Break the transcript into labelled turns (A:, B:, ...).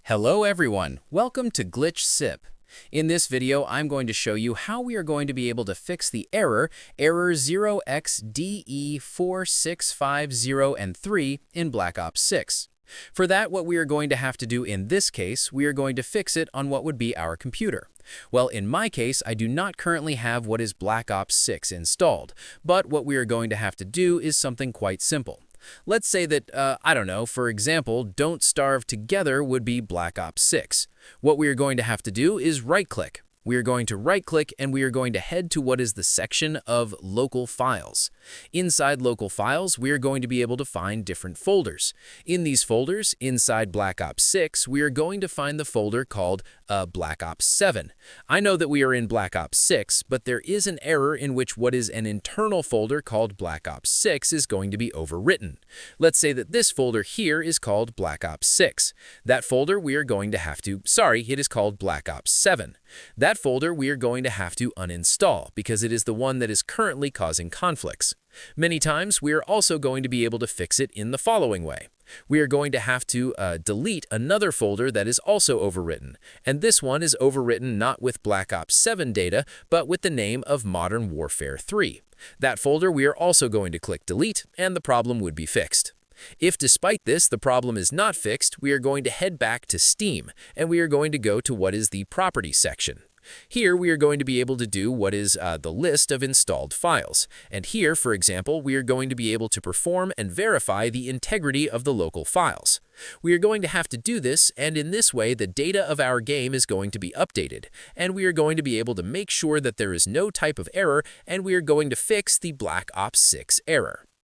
A: Hello everyone, welcome to Glitch SIP. In this video, I'm going to show you how we are going to be able to fix the error 0xDE46539 in Black Ops 6. For that, what we are going to have to do in this case, we are going to fix it on what would be our computer. Well, in my case, I do not currently have what is Black Ops 6 installed, but what we are going to have to do is something quite simple. Let's say that, I don't know, for example, Don't Starve Together would be Black Ops 6. What we are going to have to do is right-click. We are going to right-click and we are going to head to what is the section of Local Files. Inside Local Files, we are going to be able to find different folders. In these folders, inside Black Ops 6, we are going to find the folder called Black Ops 7. I know that we are in Black Ops 6, but there is an error in which what is an internal folder called Black Ops 6 is going to be overwritten. Let's say that this folder here is called Black Ops 6. That folder we are going to have to, it is called Black Ops 7. That folder we are going to have to uninstall because it is the one that is currently causing conflicts. Many times we are also going to be able to fix it in the following way. We are going to have to delete another folder that is also overwritten, and this one is overwritten not with Black Ops 7 data, but with the name of Modern Warfare 3. That folder we are also going to click delete, and the problem would be fixed. If despite this the problem is not fixed, we are going to head back to Steam, and we are going to go to what is the Properties section. Here we are going to be able to do what is the list of installed files. And here, for example, we are going to be able to perform and verify the integrity of the local files. We are going to have to do this, and in this way the data of our game is going to be updated. And we are going to be able to make sure that there is no type of error, and we are going to fix the Black Ops 6 error.